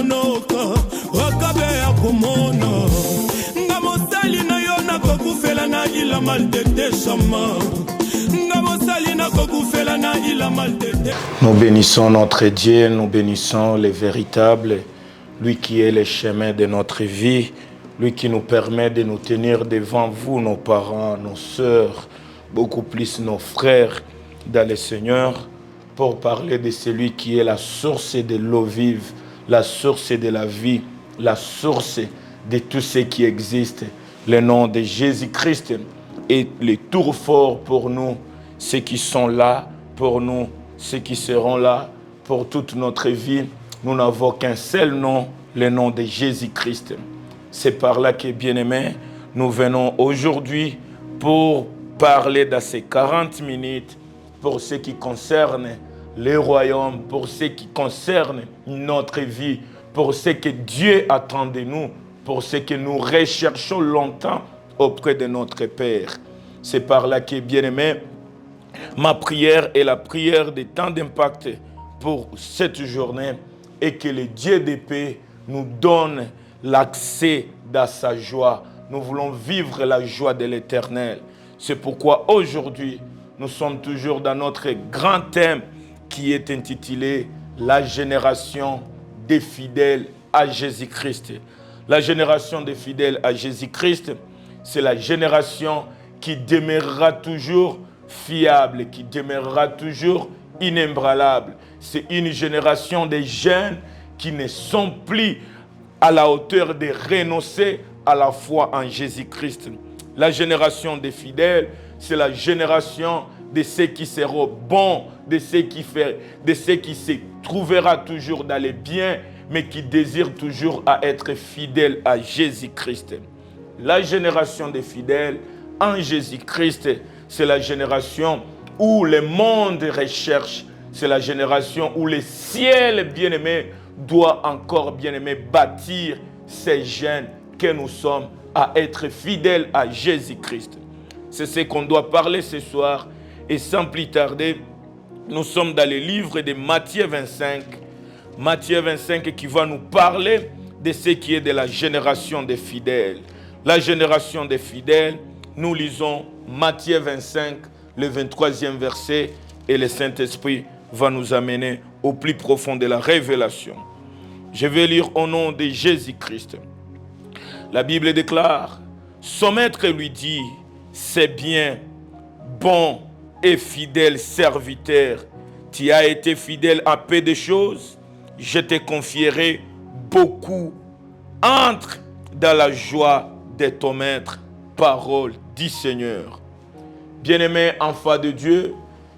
monoka wakabe ya komona nga mosali na yo nakokufela na ila maltete chama nga mosali nakokufela na ila maltete. Nous bénissons notre Dieu, nous bénissons les véritables, lui qui est le chemin de notre vie, lui qui nous permet de nous tenir devant vous, nos parents, nos sœurs, beaucoup plus nos frères dans le Seigneur, pour parler de celui qui est la source de l'eau vive, la source de la vie, la source de tout ce qui existe. Le nom de Jésus-Christ est le tour fort pour nous, ceux qui sont là pour nous, ceux qui seront là pour toute notre vie. Nous n'avons qu'un seul nom, le nom de Jésus-Christ. C'est par là que, bien-aimés, nous venons aujourd'hui pour parler dans ces 40 minutes pour ce qui concerne le royaume, pour ce qui concerne notre vie, pour ce que Dieu attend de nous, pour ce que nous recherchons longtemps auprès de notre Père. C'est par là que, bien-aimés, ma prière est la prière de temps d'impact pour cette journée et que le Dieu de paix nous donne l'accès dans sa joie. Nous voulons vivre la joie de l'Éternel. C'est pourquoi aujourd'hui, nous sommes toujours dans notre grand thème qui est intitulé « La génération des fidèles à Jésus-Christ ». La génération des fidèles à Jésus-Christ, c'est la génération qui demeurera toujours fiable, qui demeurera toujours inébranlable. C'est une génération de jeunes qui ne sont plus à la hauteur de renoncer à la foi en Jésus-Christ. La génération des fidèles, c'est la génération de ceux qui seront bons, de ceux qui se trouvera toujours dans les biens, mais qui désirent toujours à être fidèles à Jésus-Christ. La génération des fidèles en Jésus-Christ, c'est la génération où le monde recherche, c'est la génération où le ciel bien-aimé doit encore bien-aimé bâtir ces jeunes que nous sommes à être fidèles à Jésus-Christ. C'est ce qu'on doit parler ce soir. Et sans plus tarder, nous sommes dans le livre de Matthieu 25. Matthieu 25 qui va nous parler de ce qui est de la génération des fidèles. La génération des fidèles, nous lisons Matthieu 25, le 23e verset, et le Saint-Esprit va nous amener au plus profond de la révélation. Je vais lire au nom de Jésus-Christ. La Bible déclare, son maître lui dit, c'est bien, bon et fidèle serviteur, tu as été fidèle à peu de choses, je te confierai beaucoup. Entre dans la joie de ton maître, parole du Seigneur. Bien-aimés enfants de Dieu,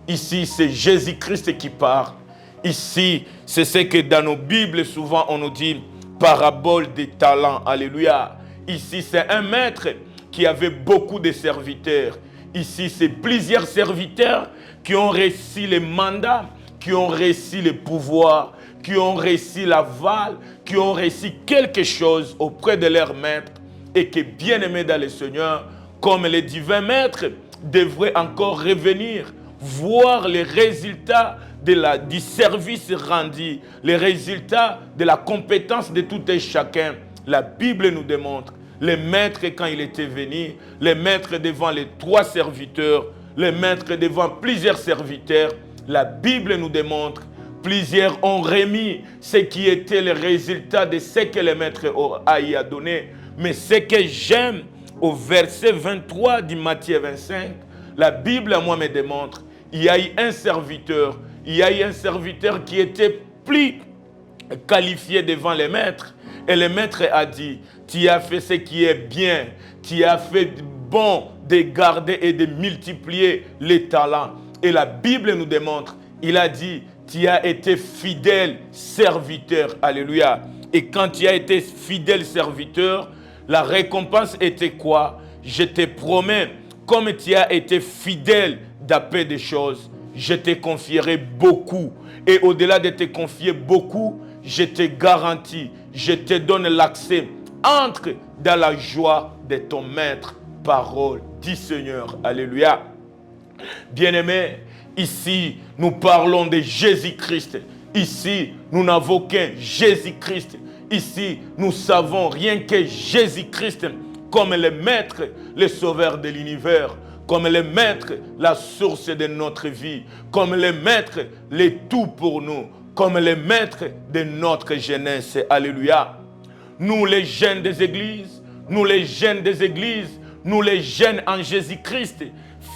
ici c'est Jésus-Christ qui parle. Ici, c'est ce que dans nos Bibles, souvent on nous dit parabole des talents. Alléluia. Ici, c'est un maître qui avait beaucoup de serviteurs. Ici, c'est plusieurs serviteurs qui ont réussi les mandats, qui ont réussi le pouvoir, qui ont réussi l'aval, qui ont réussi quelque chose auprès de leur maître et qui, bien-aimés dans le Seigneur, comme les divins maîtres, devraient encore revenir, voir les résultats du service rendu, les résultats de la compétence de tout et chacun. La Bible nous démontre, les maîtres quand il était venu, les maîtres devant les 3 serviteurs, les maîtres devant plusieurs serviteurs, la Bible nous démontre, plusieurs ont remis ce qui était le résultat de ce que les maîtres a donné. Mais ce que j'aime au verset 23 du Matthieu 25, la Bible à moi me démontre, il y a eu un serviteur, qui était plus qualifié devant les maîtres. Et le maître a dit, tu as fait ce qui est bien, tu as fait bon de garder et de multiplier les talents. Et la Bible nous démontre, il a dit, tu as été fidèle serviteur. Alléluia. Et quand tu as été fidèle serviteur, la récompense était quoi? Je te promets, comme tu as été fidèle dans peu de choses, je te confierai beaucoup. Et au-delà de te confier beaucoup, je te garantis, je te donne l'accès. Entre dans la joie de ton maître. Parole du Seigneur. Alléluia. Bien-aimés, ici, nous parlons de Jésus-Christ. Ici, nous n'avons qu'un Jésus-Christ. Ici, nous savons rien que Jésus-Christ comme le Maître, le Sauveur de l'univers, comme le Maître, la source de notre vie, comme le Maître, le tout pour nous, comme le Maître de notre jeunesse. Alléluia. Nous les jeunes des églises, nous les jeunes des églises, nous les jeunes en Jésus-Christ,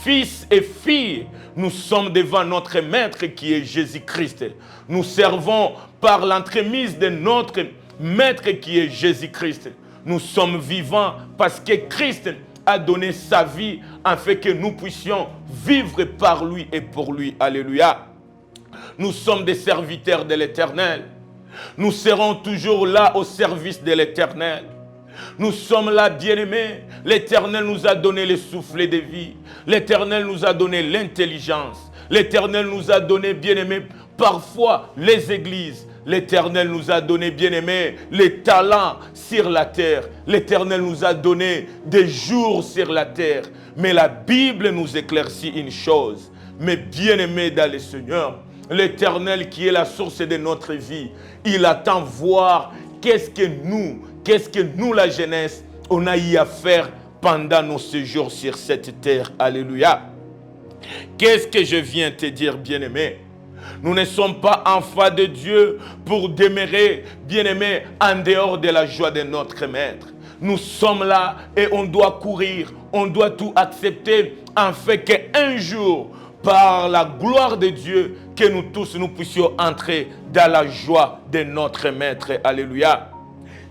fils et filles, nous sommes devant notre Maître qui est Jésus-Christ. Nous servons par l'entremise de notre Maître qui est Jésus-Christ. Nous sommes vivants parce que Christ a donné sa vie afin que nous puissions vivre par lui et pour lui. Alléluia. Nous sommes des serviteurs de l'Éternel. Nous serons toujours là au service de l'Éternel. Nous sommes là, bien-aimés. L'Éternel nous a donné le souffle de vie. L'Éternel nous a donné l'intelligence. L'Éternel nous a donné, bien-aimés, parfois les églises. L'Éternel nous a donné, bien-aimés, les talents sur la terre. L'Éternel nous a donné des jours sur la terre. Mais la Bible nous éclaircit une chose. Mais bien-aimés dans le Seigneur, l'Éternel qui est la source de notre vie, il attend voir qu'est-ce que nous, la jeunesse, on a eu à faire pendant nos séjours sur cette terre. Alléluia. Qu'est-ce que je viens te dire, bien-aimé? Nous ne sommes pas enfants de Dieu pour demeurer, bien-aimés, en dehors de la joie de notre Maître. Nous sommes là et on doit courir, on doit tout accepter afin qu'un jour, par la gloire de Dieu, que nous tous nous puissions entrer dans la joie de notre Maître. Alléluia.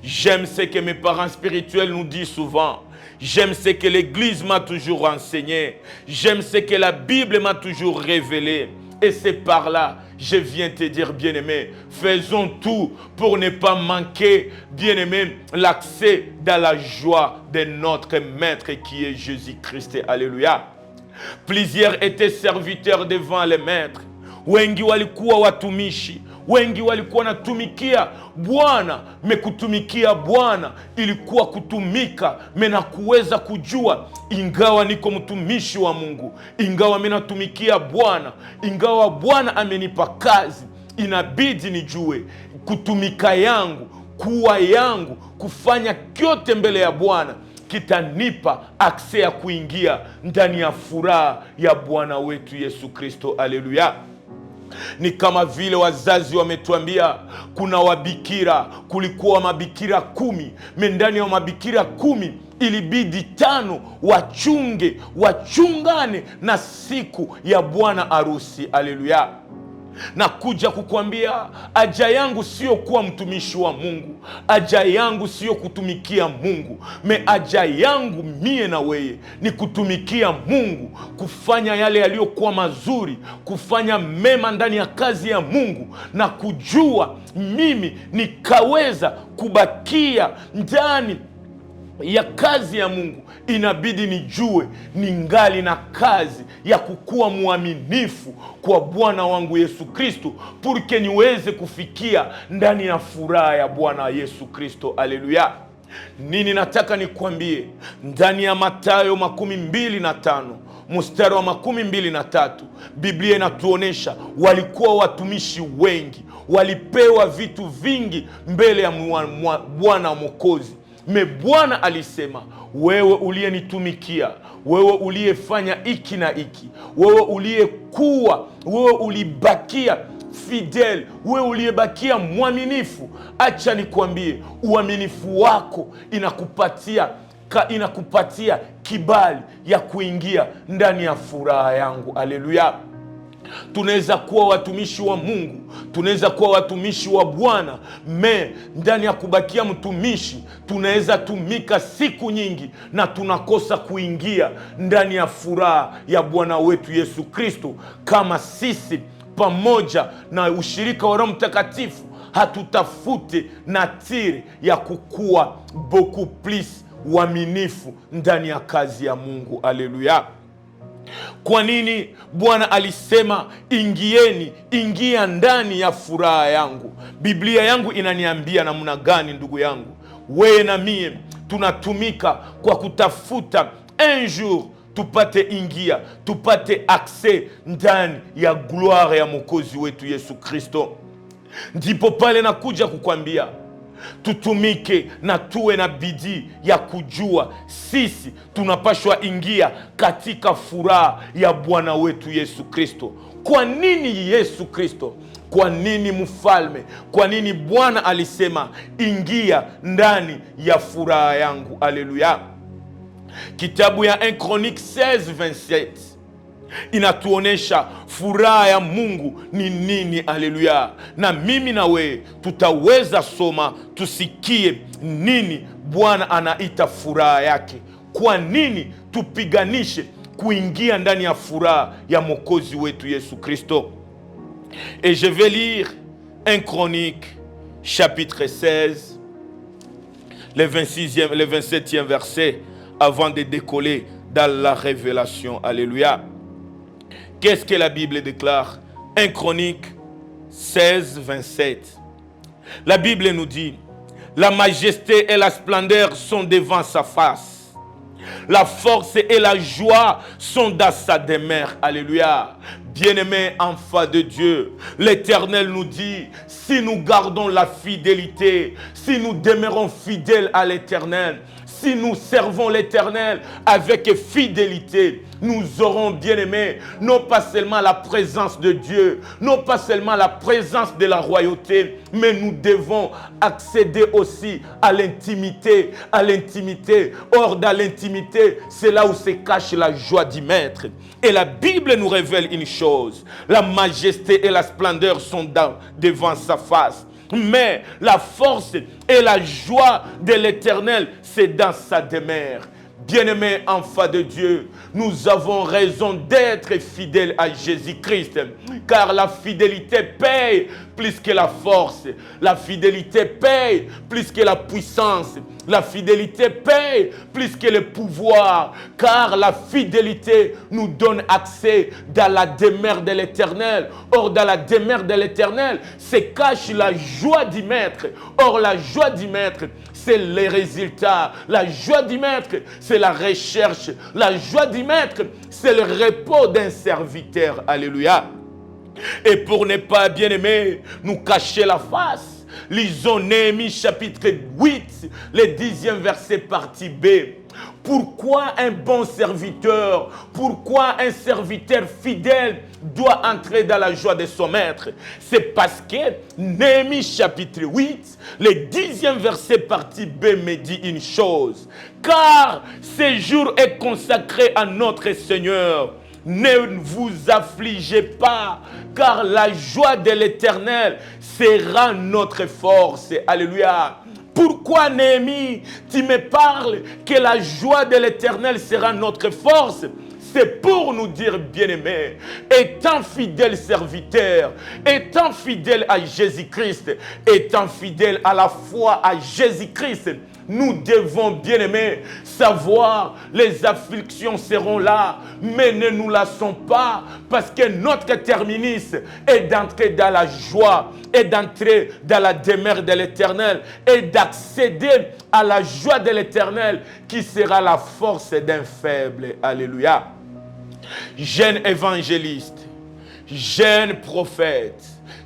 J'aime ce que mes parents spirituels nous disent souvent. J'aime ce que l'Église m'a toujours enseigné. J'aime ce que la Bible m'a toujours révélé. Et c'est par là, je viens te dire, bien-aimé, faisons tout pour ne pas manquer, bien-aimé, l'accès dans la joie de notre Maître qui est Jésus-Christ. Alléluia. Plusieurs étaient serviteurs devant le Maître. Wengi walikuwa watumishi. Wengi walikuwa natumikia Bwana. Mekutumikia Bwana ilikuwa kutumika mena kuweza kujua, ingawa niko mtumishi wa Mungu, ingawa mimi natumikia Bwana, ingawa Bwana amenipa kazi, inabidi nijue kutumika yangu, kuwa yangu, kufanya kyote mbele ya Bwana kitanipa akse ya kuingia ndani ya furaha ya Bwana wetu Yesu Kristo. Alléluia. Ni kama vile wazazi wametuambia kuna wabikira, kulikuwa mabikira 10, ndani ya mabikira 10 ilibidi 5 wachungane na siku ya bwana harusi. Alléluia. Na kuja kukwambia haja yangu sio kuwa mtumishi wa Mungu, haja yangu sio kutumikia Mungu, haja yangu mie na weye ni kutumikia Mungu, kufanya yale yaliyokuwa mazuri, kufanya mema ndani ya kazi ya Mungu, na kujua mimi nikaweza kubakia ndani ya kazi ya Mungu. Inabidi nijue ningali na kazi ya kukuwa muaminifu kwa Bwana wangu Yesu Kristo, purke niweze kufikia ndani ya furaha ya Bwana Yesu Kristo. Alléluia. Nini nataka nikwambie? Ndani ya Mathayo 25 mstari wa 23, Biblia inatuonesha walikuwa watumishi wengi, walipewa vitu vingi mbele ya Bwana Mwokozi. Bwana alisema, wewe uliyenitumikia, wewe uliyefanya iki na iki, wewe ulibakia fidel, wewe uliyebakia mwaminifu, acha nikwambie, uaminifu wako inakupatia kibali ya kuingia ndani ya furaha yangu. Haleluya. Tunaweza kuwa watumishi wa Mungu, tunaweza kuwa watumishi wa Bwana, ndani ya kubakia mtumishi tunaweza tumika siku nyingi na tunakosa kuingia ndani ya furaha ya Bwana wetu Yesu Kristo, kama sisi pamoja na ushirika wa Roho Mtakatifu hatutafute natiri ya kukua beaucoup plus uaminifu ndani ya kazi ya Mungu. Haleluya. Kwa nini Bwana alisema ingia ndani ya furaha yangu? Biblia yangu inaniambia namna gani, ndugu yangu? Wewe na mie tunatumika kwa kutafuta un jour tupate accès ndani ya gloire ya Mwokozi wetu Yesu Kristo. ndipo pale nakuja kukwambia tutumike na tuwe na bidii ya kujua sisi tunapashwa ingia katika furaha ya Bwana wetu Yesu Kristo. Kwa nini Yesu Kristo? Kwa nini mfalme? Kwa nini Bwana alisema ingia ndani ya furaha yangu? Haleluya. Kitabu ya 1 Chronique 16:27 inatuonesha furaha ya Mungu ni nini. Haleluya. Na mimi na wewe tutaweza soma tusikie nini Bwana anaita furaha yake. Kwa nini tupiganishe kuingia ndani ya furaha ya Mwokozi wetu Yesu Kristo? Et je vais lire 1 Chronique chapitre 16 le 27e verset avant de décoller dans la révélation. Alléluia. Qu'est-ce que la Bible déclare? 1 Chronique 16, 27. La Bible nous dit: la majesté et la splendeur sont devant sa face. La force et la joie sont dans sa demeure. Alléluia. Bien-aimés enfants de Dieu, l'Éternel nous dit, si nous gardons la fidélité, si nous demeurons fidèles à l'Éternel, si nous servons l'Éternel avec fidélité, nous aurons, bien-aimés, non pas seulement la présence de Dieu, non pas seulement la présence de la royauté, mais nous devons accéder aussi à l'intimité, à l'intimité. Or, dans l'intimité, c'est là où se cache la joie du Maître. Et la Bible nous révèle une chose: la majesté et la splendeur sont devant sa face. Mais la force et la joie de l'Éternel, c'est dans sa demeure. Bien-aimés enfants de Dieu, nous avons raison d'être fidèles à Jésus-Christ, car la fidélité paye plus que la force, la fidélité paye plus que la puissance, la fidélité paye plus que le pouvoir, car la fidélité nous donne accès dans la demeure de l'Éternel. Or, dans la demeure de l'Éternel se cache la joie du Maître. Or, la joie du Maître, c'est les résultats. La joie du Maître, c'est la recherche. La joie du Maître, c'est le repos d'un serviteur. Alléluia. Et pour ne pas, bien aimer, nous cacher la face, lisons Néhémie chapitre 8, le 10e verset partie B. Pourquoi un bon serviteur, pourquoi un serviteur fidèle doit entrer dans la joie de son maître? C'est parce que Néhémie chapitre 8, le 10e verset partie B me dit une chose: car ce jour est consacré à notre Seigneur. Ne vous affligez pas, car la joie de l'Éternel sera notre force. Alléluia. Pourquoi, Néhémie, tu me parles que la joie de l'Éternel sera notre force? C'est pour nous dire, bien-aimés, étant fidèle serviteur, étant fidèle à Jésus-Christ, étant fidèle à la foi à Jésus-Christ, nous devons, bien-aimés, savoir les afflictions seront là, mais ne nous lassons pas, parce que notre terminus est d'entrer dans la joie, et d'entrer dans la demeure de l'Éternel, et d'accéder à la joie de l'Éternel, qui sera la force d'un faible. Alléluia. Jeune évangéliste, jeune prophète,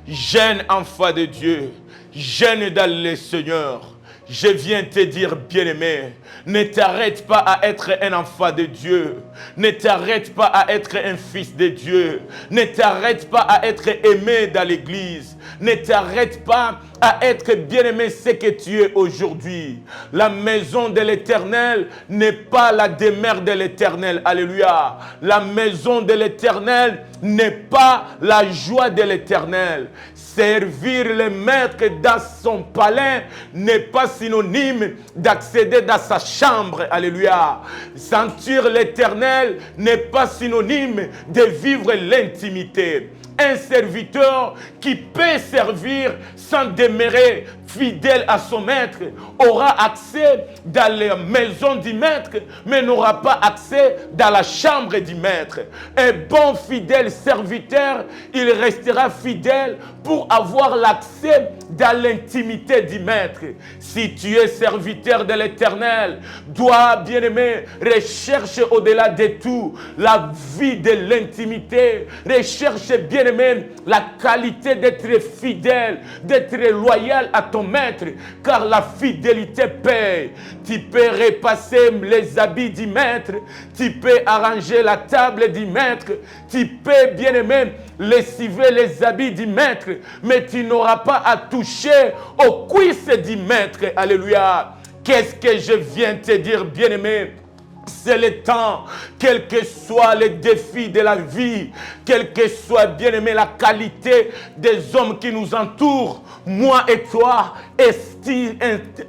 jeune enfant de Dieu, jeune dans le Seigneur, je viens te dire, bien-aimé, ne t'arrête pas à être un enfant de Dieu. Ne t'arrête pas à être un fils de Dieu. Ne t'arrête pas à être aimé dans l'église. Ne t'arrête pas à être bien-aimé ce que tu es aujourd'hui. La maison de l'Éternel n'est pas la demeure de l'Éternel. Alléluia. La maison de l'Éternel n'est pas la joie de l'Éternel. Servir le maître dans son palais n'est pas synonyme d'accéder dans sa chambre. Alléluia. Sentir l'Éternel n'est pas synonyme de vivre l'intimité. Un serviteur qui peut servir sans demeurer fidèle à son maître aura accès dans la maison du maître, mais n'aura pas accès dans la chambre du maître. Un bon fidèle serviteur, il restera fidèle pour avoir l'accès dans l'intimité du maître. Si tu es serviteur de l'Éternel, dois, bien-aimé, recherche au-delà de tout la vie de l'intimité. Recherche, bien bien-aimé, la qualité d'être fidèle, d'être loyal à ton maître, car la fidélité paye. Tu peux repasser les habits du maître, tu peux arranger la table du maître, tu peux, bien-aimé, lessiver les habits du maître, mais tu n'auras pas à toucher aux cuisses du maître. Alléluia. Qu'est-ce que je viens te dire, bien-aimé? C'est le temps, quels que soient les défis de la vie, quelle que soit, bien-aimé, la qualité des hommes qui nous entourent, moi et toi,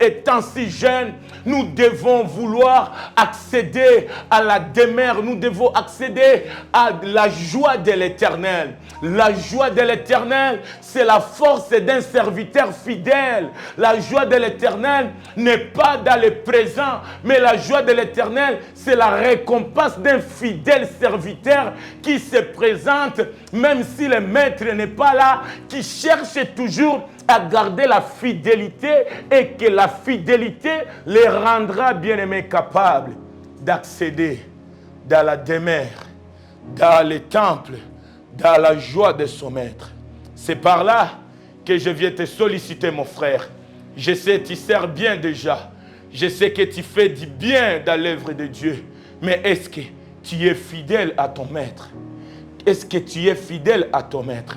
étant si jeunes, nous devons vouloir accéder à la demeure, nous devons accéder à la joie de l'Éternel. La joie de l'Éternel, c'est la force d'un serviteur fidèle. La joie de l'Éternel n'est pas dans le présent, mais la joie de l'Éternel, c'est la récompense d'un fidèle serviteur qui se présente, même si le maître n'est pas là, qui cherche toujours à garder la fidélité et que la fidélité les rendra bien-aimés capables d'accéder dans la demeure, dans le temple, dans la joie de son maître. C'est par là que je viens te solliciter, mon frère. Je sais que tu sers bien déjà. Je sais que tu fais du bien dans l'œuvre de Dieu. Mais est-ce que tu es fidèle à ton maître? Est-ce que tu es fidèle à ton maître?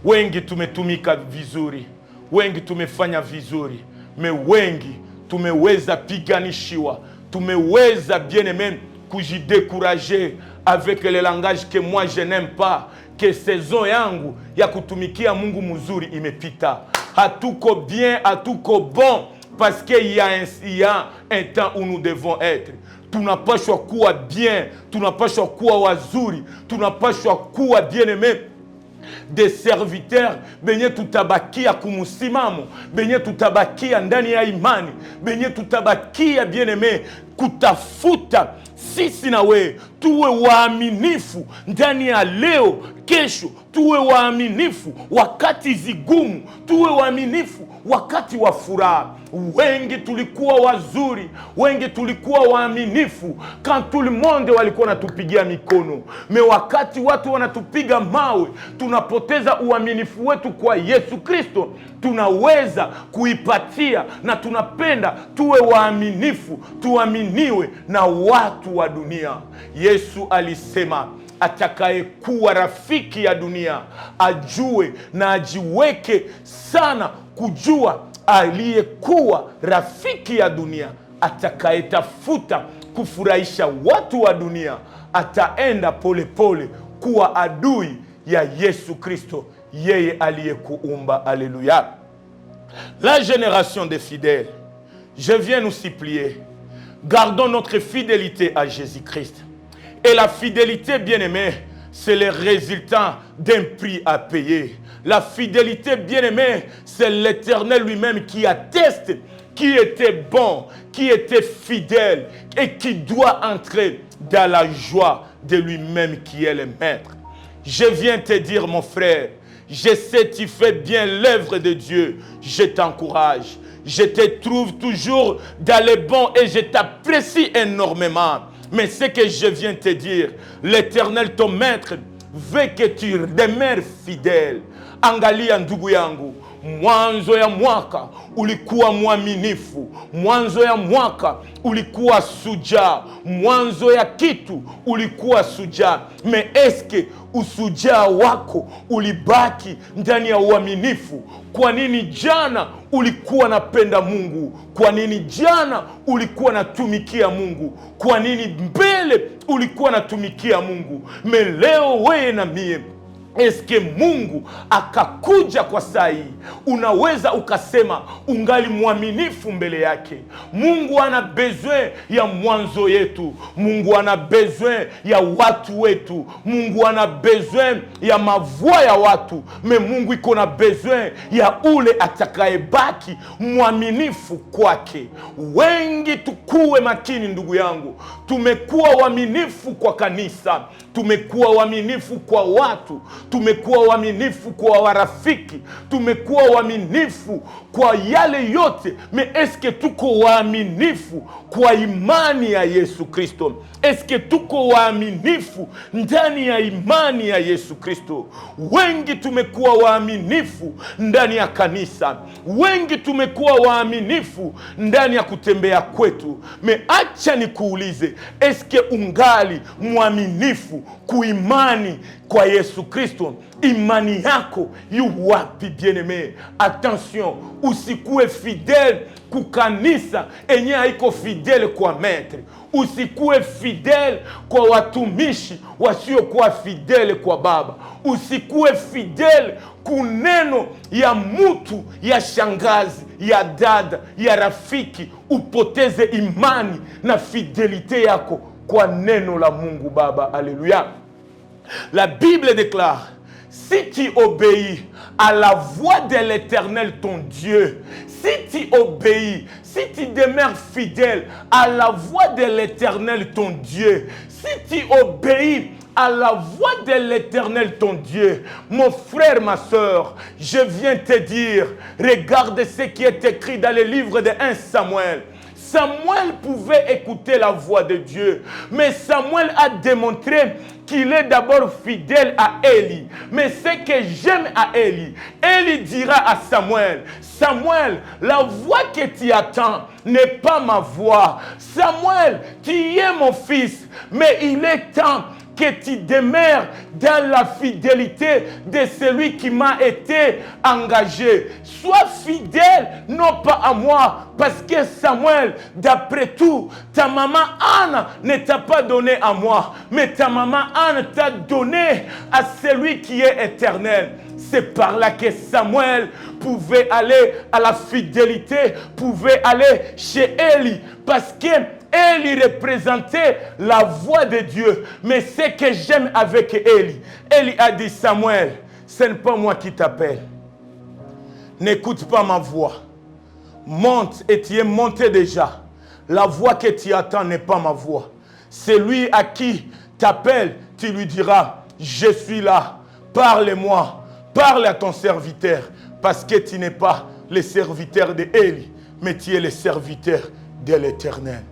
Wengi tumetumika vizuri. Wengi tumefanya vizuri. Mais wengi tumeweza piganishiwa. Tumeweza bien aimé kujidécourager avec le langage que moi je n'aime pas. Que saison yangu ya kutumikia Mungu mzuri imepita. Hatuko bien, hatuko bon. Parce qu'il y a un temps où nous devons être. Tunapaswa kuwa bien, tunapaswa kuwa wazuri, tunapaswa kuwa bien aimé. Des serviteurs benye tutabakia kumusimamo, benye tutabakia ndani ya imani, benye tutabakia bien aimé kutafuta sisi na wewe tuwe waaminifu ndani ya leo, kesho, tuwe waaminifu wakati zigumu, tuwe waaminifu wakati wa furaha. Wengi tulikuwa wazuri, wengi tulikuwa waaminifu quand tout le monde walikuwa natupigia mikono. Me wakati watu wanatupiga mawe, tunapoteza uaminifu wetu kwa Yesu Kristo. Tunaweza kuipatia na tunapenda tuwe waaminifu, tuaminiwe na watu wa dunia. Yesu alisema atakayekuwa rafiki ya dunia ajue na ajiweke sana kujua aliyekuwa rafiki ya dunia. Atakayetafuta kufurahisha watu wa dunia ataenda pole pole kuwa adui ya Yesu Kristo, yeye aliyekuumba. Alléluia. La génération des fidèles, je viens nous supplier, gardons notre fidélité à Jésus-Christ. Et la fidélité, bien-aimée, c'est le résultat d'un prix à payer. La fidélité, bien-aimée, c'est l'Éternel lui-même qui atteste, qui était bon, qui était fidèle et qui doit entrer dans la joie de lui-même qui est le maître. Je viens te dire, mon frère, je sais que tu fais bien l'œuvre de Dieu. Je t'encourage. Je te trouve toujours dans le bon et je t'apprécie énormément. Mais ce que je viens te dire, l'Éternel, ton maître, veut que tu demeures fidèle. Angalia ndugu yangu, mwanzo ya mwaka ulikuwa mwaminifu, mwanzo ya mwaka ulikuwa sujaa, mwanzo ya kitu ulikuwa sujaa. Mais eske usujaa wako ulibaki ndani ya uaminifu? Kwa nini jana ulikuwa napenda Mungu? Kwa nini jana ulikuwa natumikia Mungu? Kwa nini mbele ulikuwa natumikia Mungu? Mais leo wewe na mie, eske Mungu akakuja kwa saa hii, unaweza ukasema ungali mwaminifu mbele yake? Mungu ana besoin ya mwanzo yetu. Mungu ana besoin ya watu wetu. Mungu ana besoin ya mavua ya watu. Me Mungu iko na besoin ya ule atakayebaki mwaminifu kwake. Wengi tukuwe makini ndugu yangu. Tumekuwa waaminifu kwa kanisa. tumekuwa waaminifu kwa watu, tumekuwa waaminifu kwa warafiki, tumekuwa waaminifu kwa yale yote. Me eske tuko waaminifu kwa imani ya Yesu Kristo? Eske tuko waaminifu ndani ya imani ya Yesu Kristo? Wengi tumekuwa waaminifu ndani ya kanisa, wengi tumekuwa waaminifu ndani ya kutembea kwetu. Me acha nikuulize, eske ungali mwaminifu kuimani kwa Yesu Kristo? Imani yako yu wapi, bien-aimé? Attention, usikuwe fidèle kukanisa enye haiko fidèle kwa maître. Usikuwe fidèle kwa watumishi wasiokuwa fidèle kwa Baba. Usikuwe fidèle kuneno ya mutu, ya shangazi, ya dada, ya rafiki. Upoteze imani na fidelite yako kwa neno la Mungu Baba. Alléluia. La Bible déclare, si tu obéis à la voix de l'Éternel ton Dieu, si tu obéis, si tu demeures fidèle à la voix de l'Éternel ton Dieu, si tu obéis à la voix de l'Éternel ton Dieu, mon frère, ma soeur, je viens te dire, regarde ce qui est écrit dans le livre de 1 Samuel. Samuel pouvait écouter la voix de Dieu, mais Samuel a démontré qu'il est d'abord fidèle à Élie. Mais ce que j'aime à Élie, Élie dira à Samuel, Samuel, la voix que tu attends n'est pas ma voix. Samuel, tu es mon fils, mais il est temps que tu demeures dans la fidélité de celui qui m'a été engagé. Sois fidèle, non pas à moi, parce que Samuel, d'après tout, ta maman Anne ne t'a pas donné à moi, mais ta maman Anne t'a donné à celui qui est éternel. C'est par là que Samuel pouvait aller à la fidélité, pouvait aller chez Élie, parce que Élie représentait la voix de Dieu. Mais ce que j'aime avec Élie, Élie a dit, Samuel, ce n'est pas moi qui t'appelle. N'écoute pas ma voix. Monte, et tu es monté déjà. La voix que tu attends n'est pas ma voix. Celui à qui t'appelle, tu lui diras, je suis là, parle-moi, parle à ton serviteur, parce que tu n'es pas le serviteur d'Élie, mais tu es le serviteur de l'Éternel.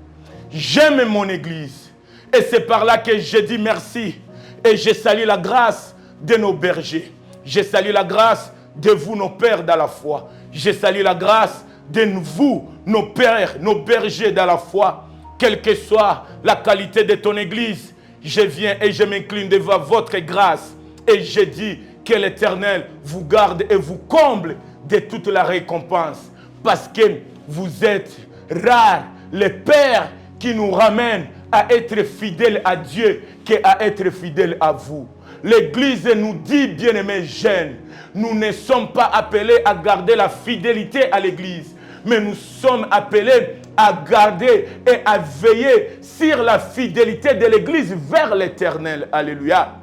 J'aime mon église, et c'est par là que je dis merci, et je salue la grâce de nos bergers. Je salue la grâce de vous, nos pères dans la foi. Je salue la grâce de vous, nos pères, nos bergers dans la foi. Quelle que soit la qualité de ton église, je viens et je m'incline devant votre grâce, et je dis que l'Éternel vous garde et vous comble de toute la récompense, parce que vous êtes rares, les pères qui nous ramènent à être fidèles à Dieu qu'à être fidèles à vous. L'Église nous dit, bien-aimés jeunes, nous ne sommes pas appelés à garder la fidélité à l'Église, mais nous sommes appelés à garder et à veiller sur la fidélité de l'Église vers l'Éternel. Alléluia.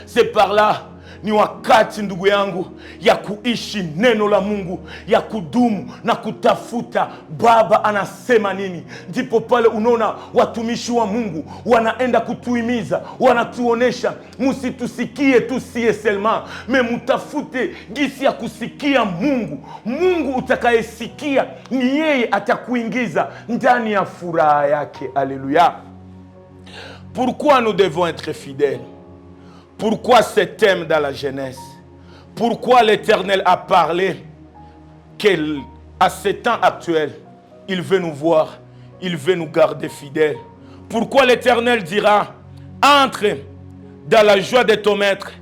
C'est par là ni wakati ndugu yangu ya kuishi neno la Mungu, ya kudumu na kutafuta Baba anasema nini. Ndipo pale unaona watumishi wa Mungu wanaenda kutuhimiza, wanatuonesha msitusikie tu sie seulement, mais mutafute gisi ya kusikia Mungu. Mungu utakayesikia ni yeye atakuingiza ndani ya furaha yake. Alléluia. Pourquoi nous devons être fidèles? Pourquoi ce thème dans la Genèse? Pourquoi l'Éternel a parlé qu'à ce temps actuel, il veut nous voir, il veut nous garder fidèles? Pourquoi l'Éternel dira, entre dans la joie de ton maître,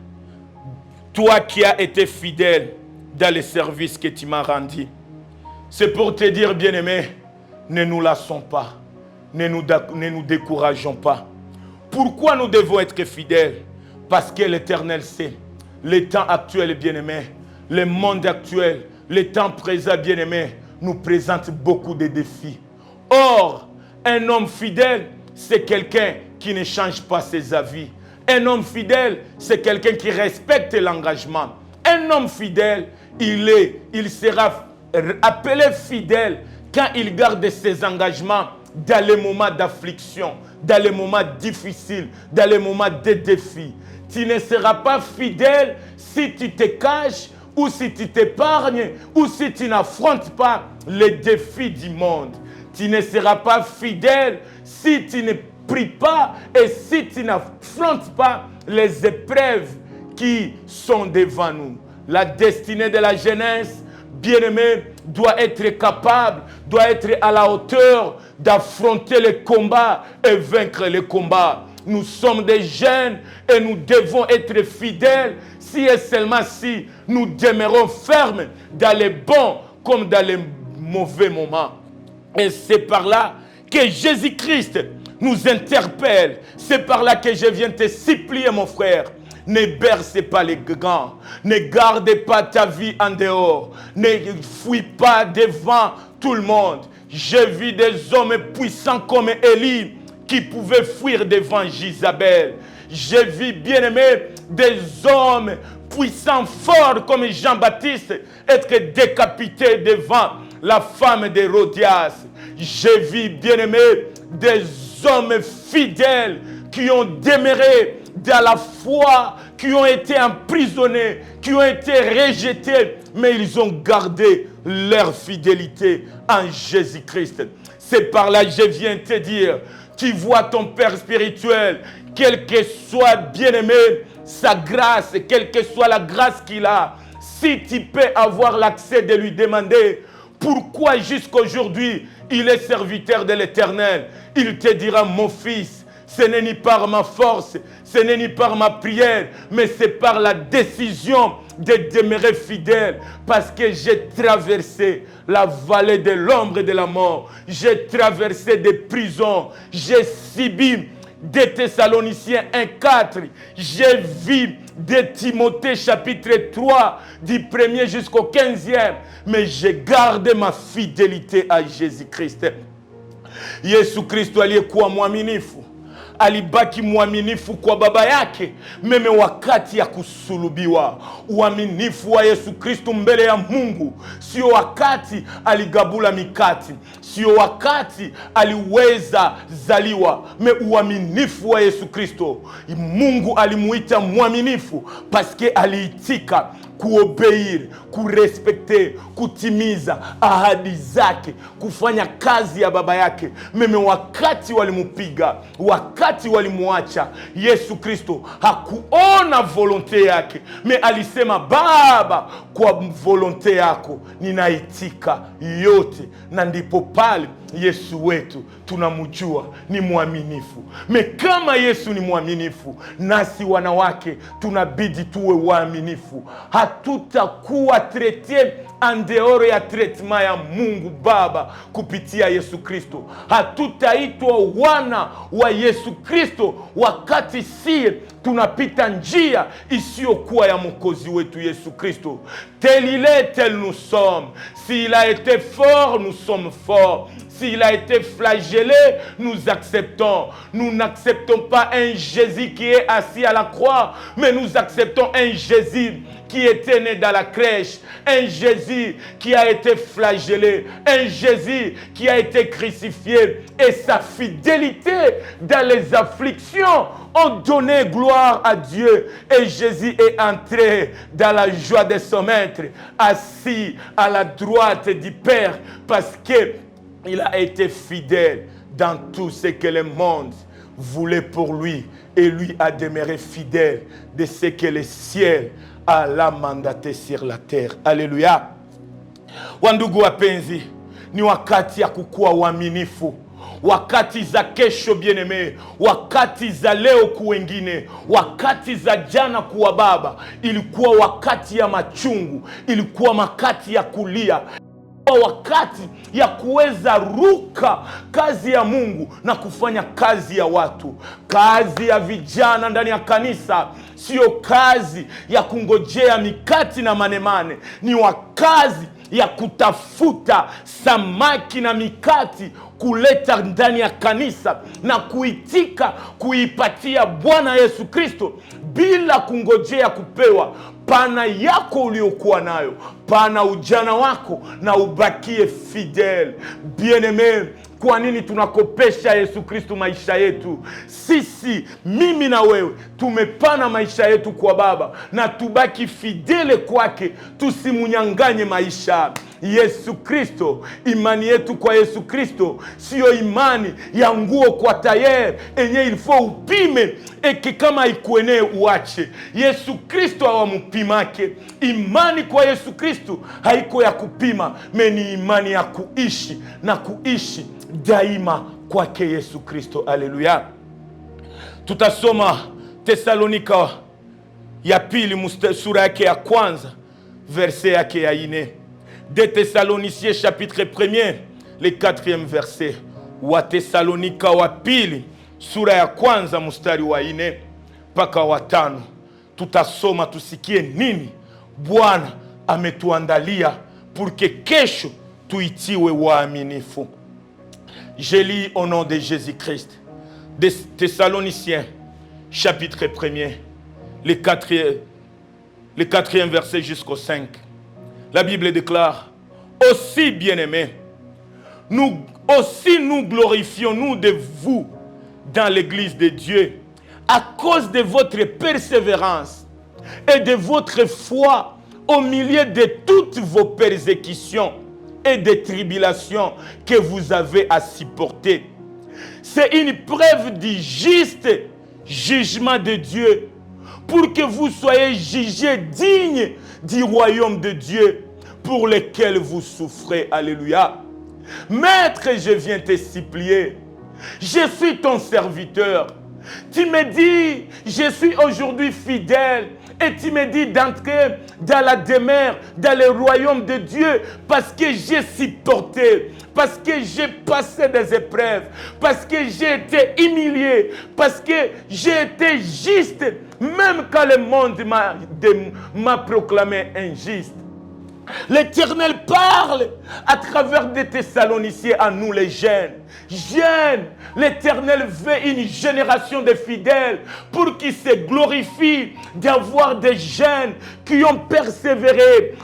toi qui as été fidèle dans le service que tu m'as rendu? C'est pour te dire, bien-aimé, ne nous lassons pas, ne nous décourageons pas. Pourquoi nous devons être fidèles? Parce que l'Éternel sait, le temps actuel, bien-aimé, le monde actuel, le temps présent, bien-aimé, nous présente beaucoup de défis. Or, un homme fidèle, c'est quelqu'un qui ne change pas ses avis. Un homme fidèle, c'est quelqu'un qui respecte l'engagement. Un homme fidèle, il sera appelé fidèle quand il garde ses engagements dans les moments d'affliction, dans les moments difficiles, dans les moments de défis. Tu ne seras pas fidèle si tu te caches, ou si tu t'épargnes, ou si tu n'affrontes pas les défis du monde. Tu ne seras pas fidèle si tu ne pries pas et si tu n'affrontes pas les épreuves qui sont devant nous. La destinée de la jeunesse, bien-aimé, doit être capable, doit être à la hauteur d'affronter les combats et vaincre les combats. Nous sommes des jeunes et nous devons être fidèles si et seulement si nous demeurons fermes dans les bons comme dans les mauvais moments. Et c'est par là que Jésus-Christ nous interpelle. C'est par là que je viens te supplier, mon frère. Ne bercez pas les gants. Ne gardez pas ta vie en dehors. Ne fuis pas devant tout le monde. J'ai vu des hommes puissants comme Élie qui pouvaient fuir devant Jézabel. J'ai vu, bien-aimé, des hommes puissants, forts comme Jean-Baptiste être décapités devant la femme d'Hérodias. J'ai vu, bien-aimé, des hommes fidèles qui ont demeuré dans la foi, qui ont été emprisonnés, qui ont été rejetés, mais ils ont gardé leur fidélité en Jésus-Christ. C'est par là que je viens te dire, tu vois ton Père spirituel, quel que soit, bien-aimé, sa grâce, quelle que soit la grâce qu'il a, si tu peux avoir l'accès de lui demander pourquoi jusqu'aujourd'hui il est serviteur de l'Éternel, il te dira, mon fils, ce n'est ni par ma force, ce n'est ni par ma prière, mais c'est par la décision de demeurer fidèle. Parce que j'ai traversé la vallée de l'ombre de la mort. J'ai traversé des prisons. J'ai subi des Thessaloniciens 1,4. J'ai vu de Timothée chapitre 3, du 1er jusqu'au 15e. Mais j'ai gardé ma fidélité à Jésus-Christ. Yesu Kristo aliyekuwa mwaminifu alibaki mwaminifu kwa baba yake meme wakati ya kusulubiwa. Uaminifu wa Yesu Kristo mbele ya Mungu sio wakati aligabula mikati, sio wakati aliweza zaliwa, me uaminifu wa Yesu Kristo, Mungu alimuita mwaminifu paske aliitika kuobeir, kurespekte, kutimiza ahadi zake, kufanya kazi ya baba yake. Meme wakati walimupiga, wakati walimuacha, Yesu Kristo hakuona volonte yake, me alisema, Baba, kwa volonte yako ninaitika yote. Na ndipo pale Yesu wetu tunamjua ni mwaminifu. Me kama Yesu ni mwaminifu, nasi wanawake tunabidi tuwe waaminifu. Hatutakuwa trete en dehors ya traitement ya Mungu Baba kupitia Yesu Kristo. Hatutaitwa wana wa Yesu Kristo wakati si tunapita njia isiyokuwa ya Mwokozi wetu Yesu Kristo. Tel il est, tel nous sommes. S'il a été fort, nous sommes forts. S'il a été flagellé, nous acceptons. Nous n'acceptons pas un Jésus qui est assis à la croix, mais nous acceptons un Jésus qui était né dans la crèche, un Jésus qui a été flagellé, un Jésus qui a été crucifié, et sa fidélité dans les afflictions ont donné gloire à Dieu, et Jésus est entré dans la joie de son maître, assis à la droite du Père, parce qu'il a été fidèle dans tout ce que le monde voulait pour lui, et lui a demeuré fidèle de ce que le ciel a la mandaté sur la terre. Alléluia. Wandugu wapenzi, ni wakati ya kukua waaminifu. Wakati za kesho bien-aimé, wakati za leo kuwengine, wakati za jana kuwa baba, ilikuwa wakati ya machungu, ilikuwa wakati ya kulia, wakati ya kuweza ruka kazi ya Mungu na kufanya kazi ya watu. Kazi ya vijana ndani ya kanisa sio kazi ya kungojea mikati na manemane, ni wakazi ya kutafuta samaki na mikati kuleta ndani ya kanisa na kuitika kuipatia Bwana Yesu Kristo bila kungojea kupewa. Pana yako uliokuwa nayo, pana ujana wako, na ubakie fidèle. Bien-aimé, kwa nini tunakopesha Yesu Kristo maisha yetu? Sisi, mimi na wewe, tumepana maisha yetu kwa Baba, na tubaki fidele kwake, tusimunyanganye maisha. Yesu Kristo, imani yetu kwa Yesu Kristo sio imani ya nguo kwa tayari enye ilifo upime eke kama ikuenee uache. Yesu Kristo hawamupimake. Imani kwa Yesu Kristo haiko ya kupima, meni imani ya kuishi na kuishi daima kwake Yesu Kristo. Haleluya. Tutasoma Tesalonika ya pili sura yake ya kwanza verse yake ya 4. De Thessaloniciens chapitre 1er, le 4e verset. Wa Thessalonika wa pili sura ya kwanza mstari wa 4 mpaka wa 5. Tutasoma tusikie nini Bwana ametuandalia purke kesho tuitiwe waaminifu. Je lis au nom de Jésus-Christ. De Thessaloniciens chapitre 1er, le 4e verset jusqu'au 5. La Bible déclare: aussi bien-aimés, nous glorifions-nous de vous dans l'église de Dieu à cause de votre persévérance et de votre foi au milieu de toutes vos persécutions et des tribulations que vous avez à supporter. C'est une preuve du juste jugement de Dieu pour que vous soyez jugés dignes du royaume de Dieu pour lequel vous souffrez. Alléluia. Maître, je viens te supplier. Je suis ton serviteur. Tu me dis, je suis aujourd'hui fidèle. Et tu me dis d'entrer dans la demeure, dans le royaume de Dieu, parce que j'ai supporté, parce que j'ai passé des épreuves, parce que j'ai été humilié, parce que j'ai été juste, même quand le monde m'a proclamé injuste. L'Éternel parle à travers des Thessaloniciens à nous les jeunes. Jeunes, l'Éternel veut une génération de fidèles pour qu'ils se glorifient d'avoir des jeunes qui ont persévéré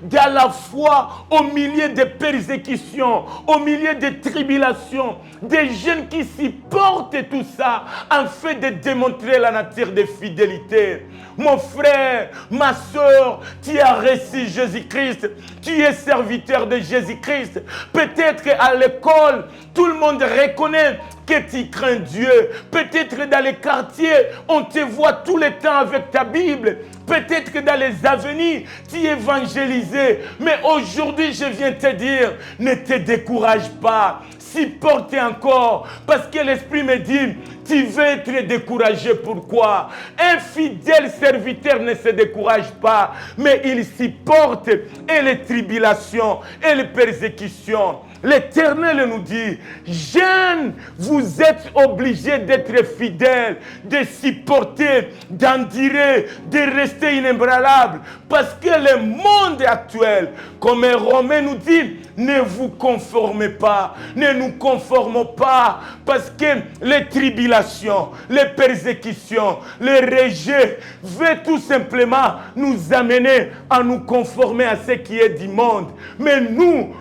dans la foi au milieu des persécutions, au milieu des tribulations. Des jeunes qui supportent tout ça afin de démontrer la nature de fidélité. Mon frère, ma soeur, tu as reçu Jésus-Christ, tu es serviteur de Jésus-Christ. Peut-être qu'à l'école, tout le monde reconnaît que tu crains Dieu. Peut-être dans les quartiers, on te voit tout le temps avec ta Bible. Peut-être que dans les avenirs, tu es évangélisé. Mais aujourd'hui, je viens te dire, ne te décourage pas. Supporte encore, parce que l'Esprit me dit, tu veux être découragé. Pourquoi? Un fidèle serviteur ne se décourage pas, mais il supporte et les tribulations et les persécutions. L'Éternel nous dit, jeunes, vous êtes obligés d'être fidèles, de supporter, d'endurer, de rester inébranlables. Parce que le monde actuel, comme un Romain nous dit, ne vous conformez pas, ne nous conformons pas. Parce que les tribulations, les persécutions, les rejets veulent tout simplement nous amener à nous conformer à ce qui est du monde. Mais nous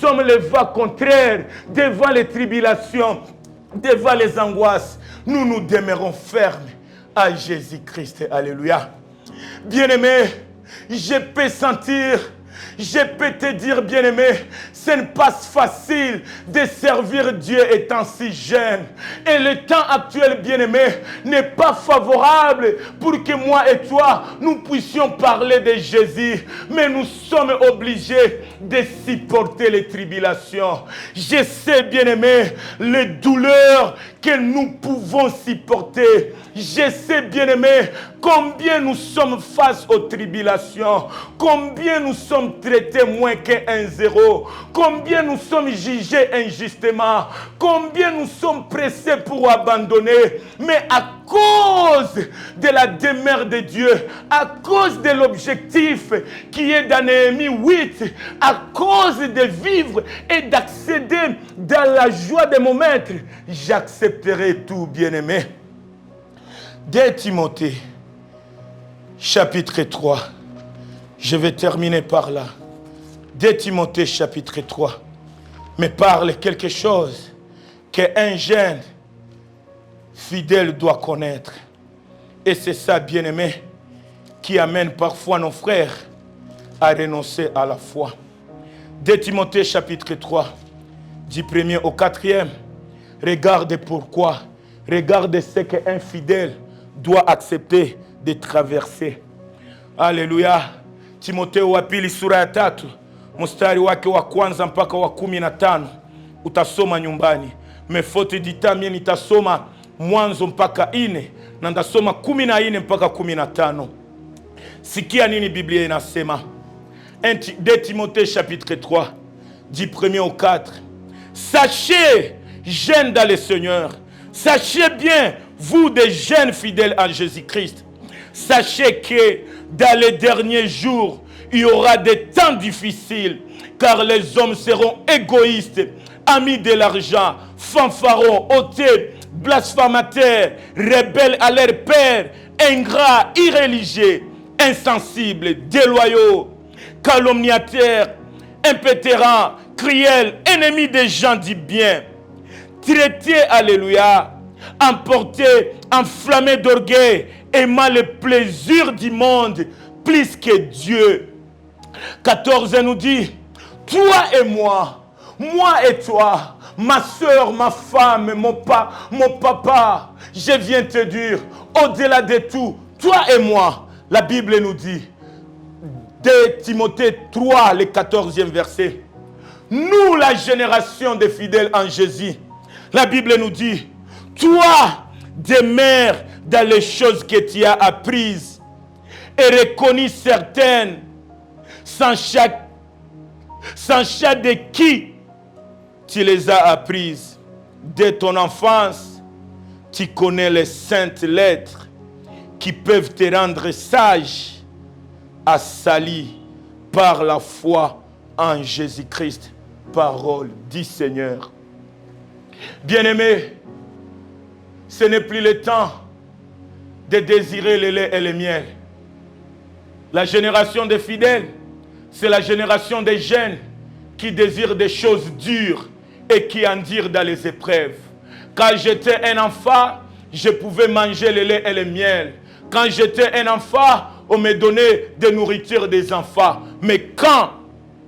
sommes le vent contraire devant les tribulations, devant les angoisses. Nous demeurons fermes à Jésus-Christ. Alléluia. Bien-aimé, je peux sentir, je peux te dire, bien-aimé, ce n'est pas facile de servir Dieu étant si jeune. Et le temps actuel, bien-aimé, n'est pas favorable pour que moi et toi, nous puissions parler de Jésus. Mais nous sommes obligés de supporter les tribulations. Je sais, bien-aimé, les douleurs que nous pouvons supporter. Je sais, bien-aimé, combien nous sommes face aux tribulations. Combien nous sommes traités moins qu'un zéro. Combien nous sommes jugés injustement. Combien nous sommes pressés pour abandonner. Mais à cause de la demeure de Dieu, à cause de l'objectif qui est dans Néhémie 8, à cause de vivre et d'accéder dans la joie de mon maître, j'accepterai tout, bien-aimé. 2 Timothée, chapitre 3. Je vais terminer par là. 2 Timothée, chapitre 3, me parle quelque chose qu'un jeune fidèle doit connaître. Et c'est ça, bien-aimé, qui amène parfois nos frères à renoncer à la foi. 2 Timothée chapitre 3, du 1er au 4e. Regarde pourquoi. Regarde ce qu'un fidèle doit accepter de traverser. Alléluia. Timothée wa pili sura ya 3, mstari wake wa kwanza mpaka wa 15. Utasoma nyumbani. Mefote ditamie nitasoma mwanzo mpaka 4 na ndasoma 14 mpaka 15. Sikia nini Biblia inasema. 2 Timothée chapitre 3, du 1er au 4. Sachez, jeunes dans le Seigneur, sachez bien, vous des jeunes fidèles en Jésus-Christ, sachez que dans les derniers jours, il y aura des temps difficiles, car les hommes seront égoïstes, amis de l'argent, fanfarons, hautains, blasphémateurs, rebelles à leur père, ingrats, irréligieux, insensibles, déloyaux, calomniateurs, impétérants, cruels, ennemis des gens du bien, traités, alléluia, emportés, enflammés d'orgueil, aimant le plaisir du monde plus que Dieu. 14 nous dit, toi et moi et toi, ma soeur, ma femme, mon papa, je viens te dire, au-delà de tout, toi et moi, la Bible nous dit, 2 Timothée 3, le 14e verset, nous, la génération des fidèles en Jésus, la Bible nous dit, toi, demeure dans les choses que tu as apprises et reconnues certaines, sans chaque de qui tu les as apprises. Dès ton enfance, tu connais les saintes lettres qui peuvent te rendre sage, assali par la foi en Jésus-Christ. Parole du Seigneur. Bien-aimés, ce n'est plus le temps de désirer le lait et le miel. La génération des fidèles, c'est la génération des jeunes qui désirent des choses dures et qui endurent dans les épreuves. Quand j'étais un enfant, je pouvais manger le lait et le miel. Quand j'étais un enfant, on me donnait de nourriture des enfants. Mais quand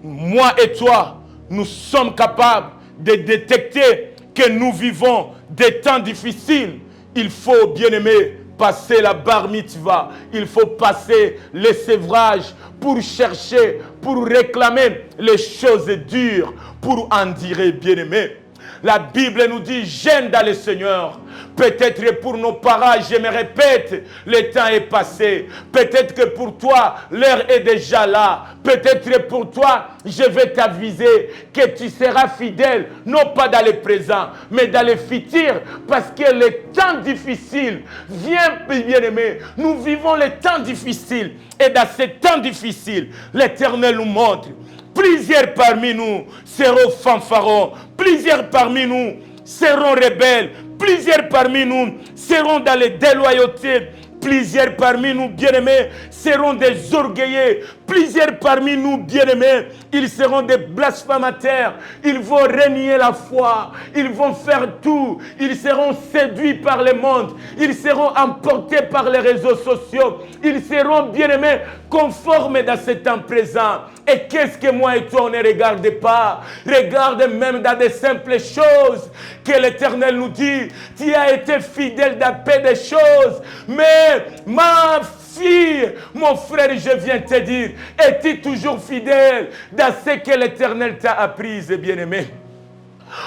moi et toi, nous sommes capables de détecter que nous vivons des temps difficiles, il faut, bien aimé, passer la bar mitzvah. Il faut passer le sévrage pour chercher, pour réclamer les choses dures, pour endurer, bien aimé. La Bible nous dit, jeunes dans le Seigneur. Peut-être pour nos parents, je me répète, le temps est passé. Peut-être que pour toi, l'heure est déjà là. Peut-être pour toi, je vais t'aviser que tu seras fidèle, non pas dans le présent, mais dans le futur. Parce que les temps difficiles viennent, bien-aimés. Nous vivons les temps difficiles. Et dans ces temps difficiles, l'Éternel nous montre. Plusieurs parmi nous seront fanfarons. Plusieurs parmi nous seront rebelles. Plusieurs parmi nous seront dans les déloyautés. Plusieurs parmi nous, bien-aimés, seront des orgueilleux. Plusieurs parmi nous, bien-aimés, ils seront des blasphémateurs. Ils vont renier la foi. Ils vont faire tout. Ils seront séduits par le monde. Ils seront emportés par les réseaux sociaux. Ils seront, bien-aimés, conformes dans ce temps présent. Et qu'est-ce que moi et toi, on ne regarde pas? Regarde même dans des simples choses que l'Éternel nous dit. Tu as été fidèle dans peu de choses. Mais ma fille, mon frère, je viens te dire, es-tu toujours fidèle dans ce que l'Éternel t'a appris, bien-aimé?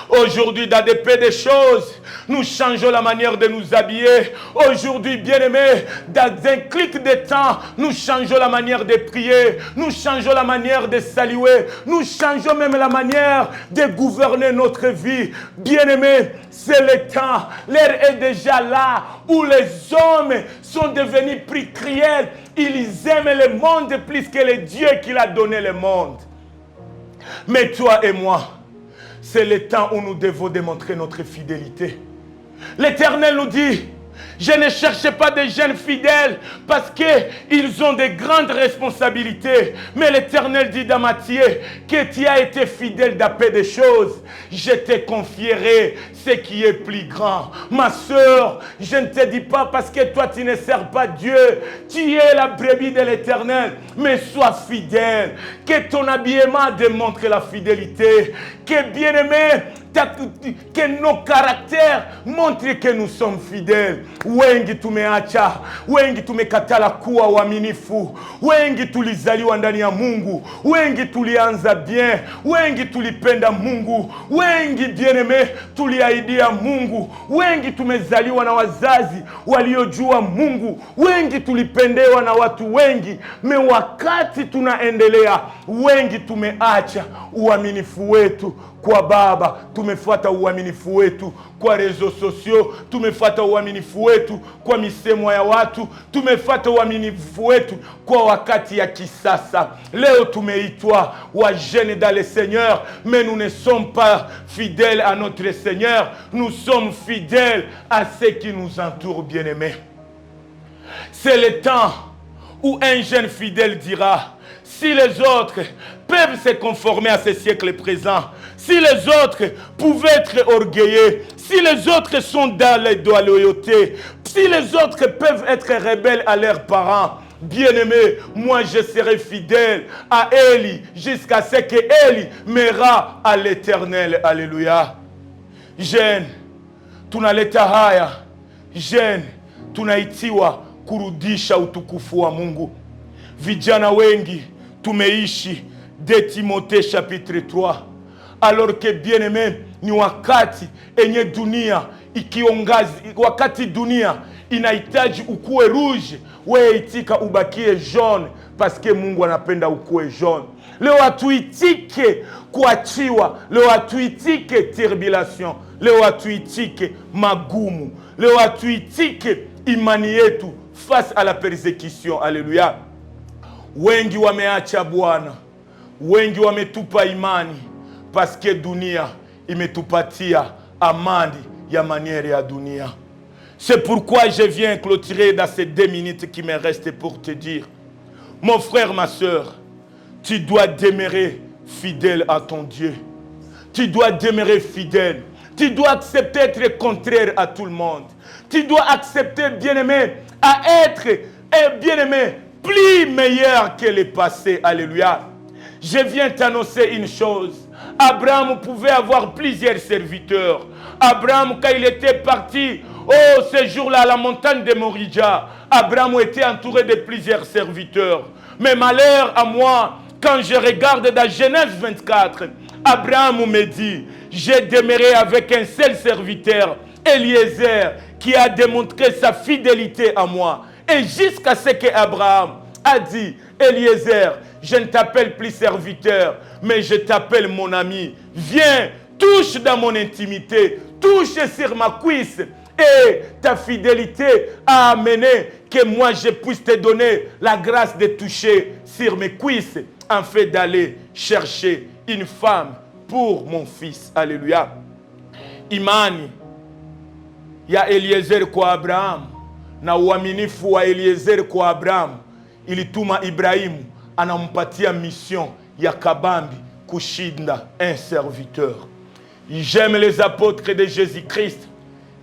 Aujourd'hui, dans des peu de choses, nous changeons la manière de nous habiller. Aujourd'hui, bien-aimés, dans un clic de temps, nous changeons la manière de prier. Nous changeons la manière de saluer. Nous changeons même la manière de gouverner notre vie. Bien-aimés, c'est le temps. L'heure est déjà là où les hommes sont devenus plus cruels. Ils aiment le monde plus que le Dieu qui a donné le monde. Mais toi et moi, c'est le temps où nous devons démontrer notre fidélité. L'Éternel nous dit, Je ne cherche pas des jeunes fidèles parce qu'ils ont de grandes responsabilités. Mais l'Éternel dit dans Matthieu que tu as été fidèle dans peu de choses. Je te confierai ce qui est plus grand. Ma soeur, je ne te dis pas parce que toi tu ne sers pas Dieu. Tu es la brebis de l'Éternel. Mais sois fidèle. Que ton habillement démontre la fidélité. Que bien-aimé, que nos caractères montrent que nous sommes fidèles. Wengi tumeacha, wengi tumekatala kuwa waaminifu, wengi tulizaliwa ndani ya Mungu, wengi tulianza bien, wengi tulipenda Mungu, wengi bien-aimé tuliahidia Mungu, wengi tumezaliwa na wazazi waliojua Mungu, wengi tulipendewa na watu wengi. Me wakati tunaendelea, wengi tumeacha uaminifu wetu kwa Baba, tumefuata uaminifu wetu kwa rezo sosio, tumefuata uaminifu wetu kwa misemo ya watu, tumefuata uaminifu wetu kwa wakati ya kisasa. Leo tumeitwa wa jeunes dans le Seigneur, mais nous ne sommes pas fidèles à notre Seigneur, nous sommes fidèles à ceux qui nous entourent, bien-aimés. C'est le temps où un jeune fidèle dira: si les autres peuvent se conformer à ce siècle présent, si les autres pouvaient être orgueilleux, si les autres sont dans la loyauté, si les autres peuvent être rebelles à leurs parents, bien-aimé, moi je serai fidèle à Eli jusqu'à ce que Eli m'ira à l'Éternel. Alléluia. Jeune, tunaleta haya. Jeune, tunaitiwa kurudisha utukufu wa Mungu. Vijana wengi tumeishi de Timothée chapitre 3. Alors que bien-aimé, ni wakati enye dunia ikiongazi, wakati dunia inahitaji ukue rouge, wewe itika ubakie jaune parce que Mungu anapenda ukue jaune. Leo hatuitike kuachiwa, leo hatuitike tribulation, leo hatuitike magumu, leo hatuitike imani yetu face à la persécution. Alléluia. Wengi wameacha Bwana, wengi wametupa imani parce que dunia imetupatia amani ya manière ya dunia. C'est pourquoi je viens clôturer dans ces 2 minutes qui me restent pour te dire, mon frère, ma soeur, tu dois demeurer fidèle à ton Dieu. Tu dois demeurer fidèle. Tu dois accepter d'être contraire à tout le monde. Tu dois accepter, bien-aimé, à être, bien-aimé, plus meilleur que le passé. Alléluia. Je viens t'annoncer une chose. Abraham pouvait avoir plusieurs serviteurs. Abraham, quand il était parti ce jour-là à la montagne de Moridja, Abraham était entouré de plusieurs serviteurs. Mais malheur à moi, quand je regarde dans Genèse 24, Abraham me dit, j'ai demeuré avec un seul serviteur, Eliezer, qui a démontré sa fidélité à moi. Et jusqu'à ce qu'Abraham a dit, Eliezer, je ne t'appelle plus serviteur, mais je t'appelle mon ami. Viens, touche dans mon intimité, touche sur ma cuisse. Et ta fidélité a amené que moi je puisse te donner la grâce de toucher sur mes cuisses, en fait d'aller chercher une femme pour mon fils. Alléluia. Imani ya Eliezer kwa Abraham na uaminifu wa Eliezer kwa Abraham ilituma Ibrahimu anampatia mission ya kabambi kushinda un serviteur. J'aime les apôtres de Jésus-Christ.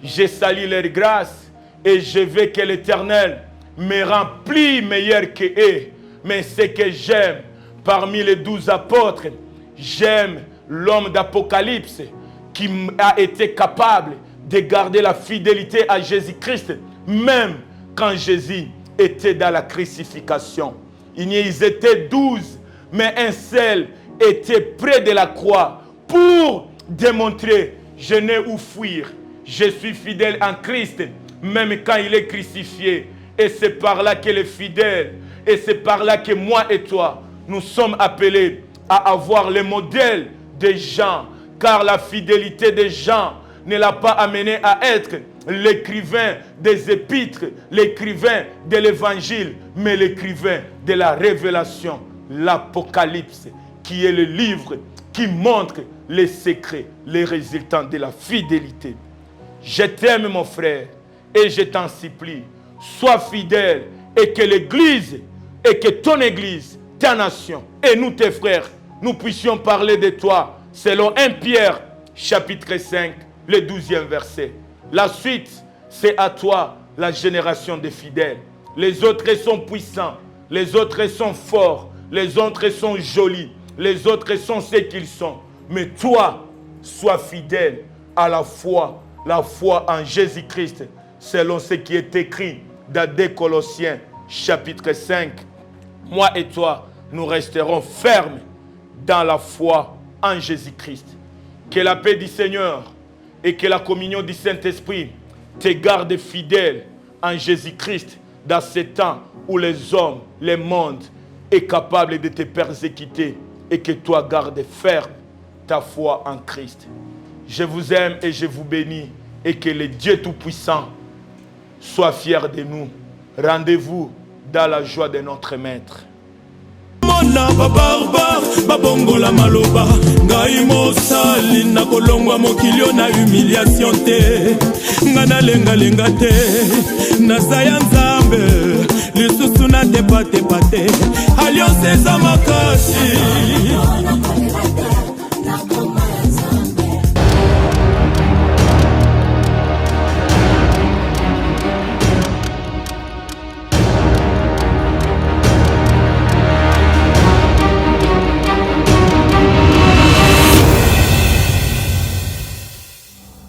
Je salue leur grâce et je veux que l'Éternel me rend plus meilleur que eux. Mais ce que j'aime parmi les 12 apôtres, j'aime l'homme d'Apocalypse qui a été capable de garder la fidélité à Jésus-Christ, même quand Jésus était dans la crucifixion. Ils étaient 12, mais un seul était près de la croix pour démontrer, je n'ai où fuir. Je suis fidèle en Christ, même quand il est crucifié. Et c'est par là qu'il est fidèle. Et c'est par là que moi et toi, nous sommes appelés à avoir le modèle des gens. Car la fidélité des gens ne l'a pas amené à être l'écrivain des épîtres, l'écrivain de l'évangile, mais l'écrivain de la révélation, l'Apocalypse, qui est le livre qui montre les secrets, les résultats de la fidélité. Je t'aime, mon frère, Et je t'en supplie, sois fidèle et que l'Église, et que ton Église, ta nation et nous tes frères, nous puissions parler de toi selon 1 Pierre chapitre 5, le 12e verset. La suite, c'est à toi la génération des fidèles. Les autres sont puissants, les autres sont forts, les autres sont jolis, les autres sont ce qu'ils sont. Mais toi, sois fidèle à la foi en Jésus-Christ, selon ce qui est écrit dans 2 Colossiens chapitre 5. Moi et toi, nous resterons fermes dans la foi en Jésus-Christ. Que la paix du Seigneur et que la communion du Saint-Esprit te gardent fidèle en Jésus-Christ dans ces temps où les hommes, le monde est capable de te persécuter et que toi gardes ferme ta foi en Christ. Je vous aime et je vous bénis et que le Dieu Tout-Puissant soit fier de nous. Rendez-vous dans la joie de notre Maître. Mona barbare babongola maloba ngai mosali na kolongwa mokilio na humiliation te ngana lenga te nazaya nzambe lisusu na te pate alliance eza makasi